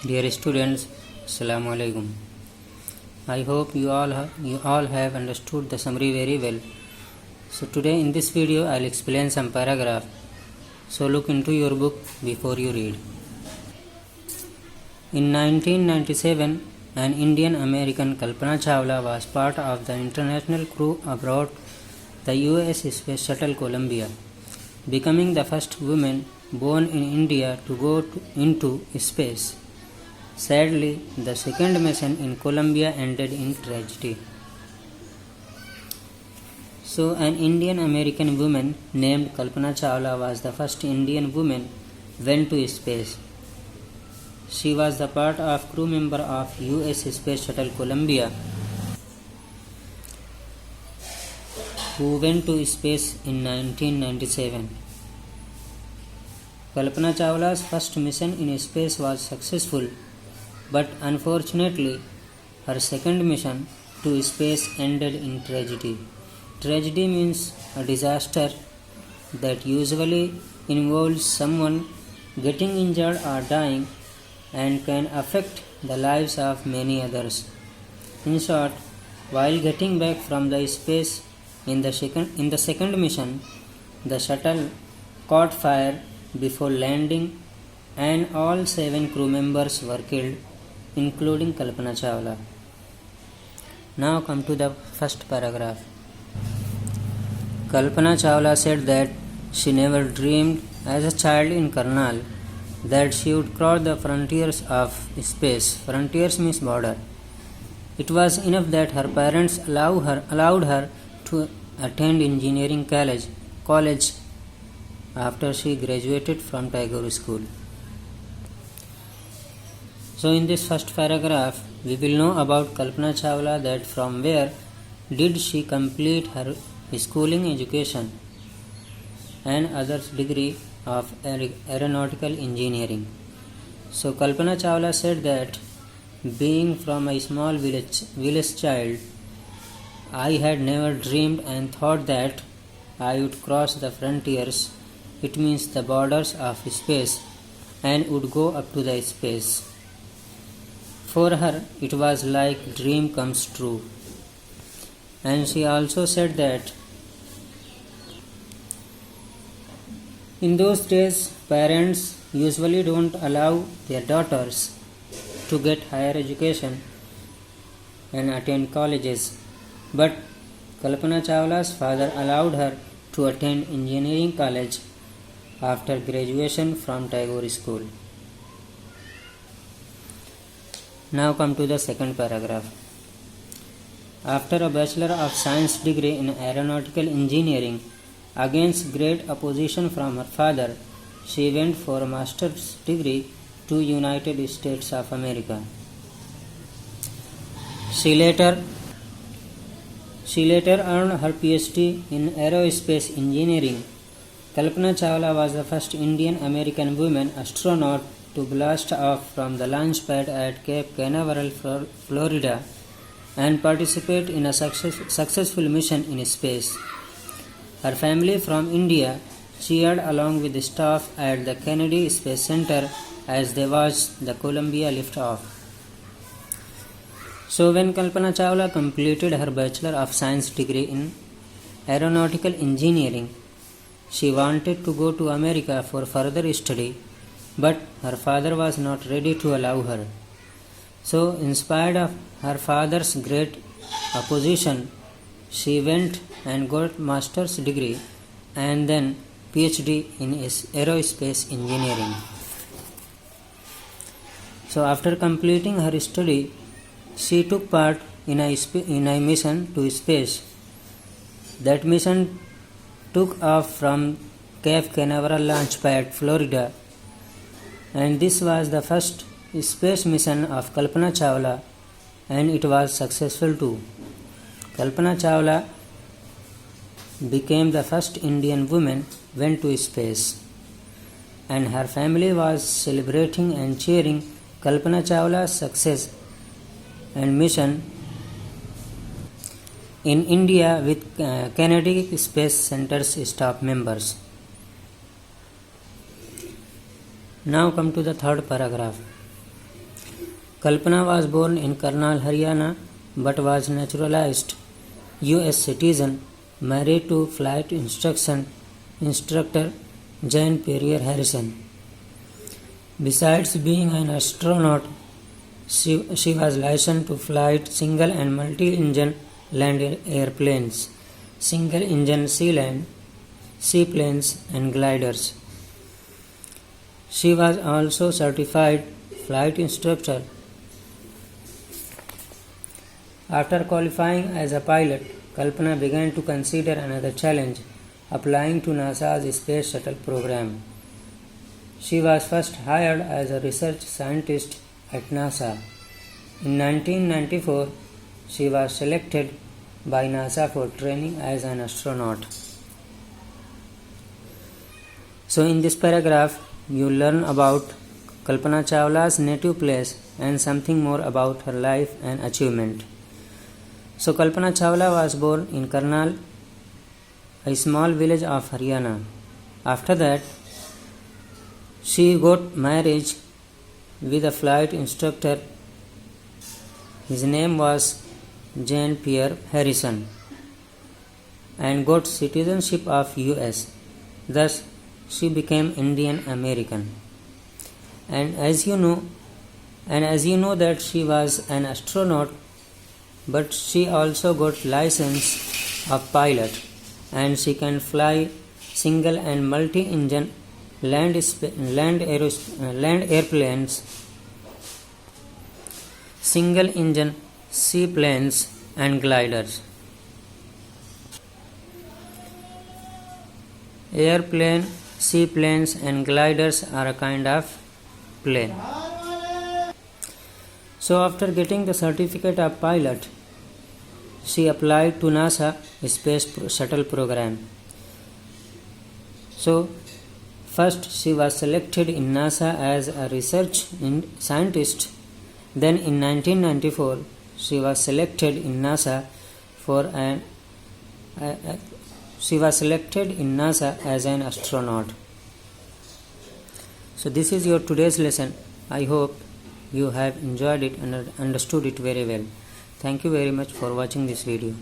Dear students, Assalamu alaikum. I hope you all have understood the summary very well. So today in this video I'll explain some paragraph. So look into your book before you read. In 1997, an Indian American Kalpana Chawla was part of the international crew aboard the US Space Shuttle Columbia, becoming the first woman born in India to go into space. Sadly, the second mission in Columbia ended in tragedy. So, an Indian American woman named Kalpana Chawla was the first Indian woman went to space. She was the part of crew member of US Space Shuttle Columbia, who went to space in 1997. Kalpana Chawla's first mission in space was successful, but unfortunately, her second mission to space ended in tragedy. Tragedy means a disaster that usually involves someone getting injured or dying and can affect the lives of many others. In short, while getting back from the space in the second mission, the shuttle caught fire before landing and all 7 crew members were killed, including Kalpana Chawla. Now come to the first paragraph. Kalpana Chawla said that she never dreamed as a child in Karnal that she would cross the frontiers of space. Frontiers means border. It was enough that her parents allowed her to attend engineering college after she graduated from Tagore School. So in this first paragraph, we will know about Kalpana Chawla, that from where did she complete her schooling education and other degree of aeronautical engineering. So Kalpana Chawla said that being from a small village child, I had never dreamed and thought that I would cross the frontiers, it means the borders of space, and would go up to the space. For her, it was like dream comes true. And she also said that in those days, parents usually don't allow their daughters to get higher education and attend colleges. But Kalpana Chawla's father allowed her to attend engineering college after graduation from Tagore School. Now come to the second paragraph. After a Bachelor of Science degree in aeronautical engineering, against great opposition from her father, she went for a master's degree to United States of America. She later earned her PhD in aerospace engineering. Kalpana Chawla was the first Indian American woman astronaut to blast off from the launch pad at Cape Canaveral, Florida, and participate in a successful mission in space. Her family from India cheered along with the staff at the Kennedy Space Center as they watched the Columbia lift off. So when Kalpana Chawla completed her Bachelor of Science degree in aeronautical engineering, she wanted to go to America for further study, but her father was not ready to allow her. So, in spite of her father's great opposition, she went and got master's degree and then PhD in aerospace engineering. So, after completing her study, she took part in a mission to space. That mission took off from Cape Canaveral launch pad, Florida, and this was the first space mission of Kalpana Chawla, and it was successful too. Kalpana Chawla became the first Indian woman went to space, and her family was celebrating and cheering Kalpana Chawla's success and mission in India with Kennedy Space Center's staff members. Now come to the third paragraph. Kalpana was born in Karnal, Haryana, but was naturalized US citizen, married to flight instructor Jane Perrier Harrison. Besides being an astronaut, she was licensed to fly single and multi-engine land airplanes, single-engine seaplanes and gliders. She was also certified flight instructor. After qualifying as a pilot, Kalpana began to consider another challenge, applying to NASA's Space Shuttle program. She was first hired as a research scientist at NASA. In 1994, she was selected by NASA for training as an astronaut. So in this paragraph, you learn about Kalpana Chawla's native place and something more about her life and achievement. So Kalpana Chawla was born in Karnal, a small village of Haryana. After that, she got married with a flight instructor. His name was Jane Pierre Harrison, and got citizenship of US. Thus, she became Indian American. And as you know that she was an astronaut, but she also got license of pilot, and she can fly single and multi-engine land airplanes, single-engine seaplanes and gliders. Airplane, seaplanes and gliders are a kind of plane. So after getting the certificate of pilot, she applied to NASA Space Shuttle program. So first she was selected in NASA as a research scientist. Then in 1994 she was selected in NASA as an astronaut. So this is your today's lesson. I hope you have enjoyed it and understood it very well. Thank you very much for watching this video.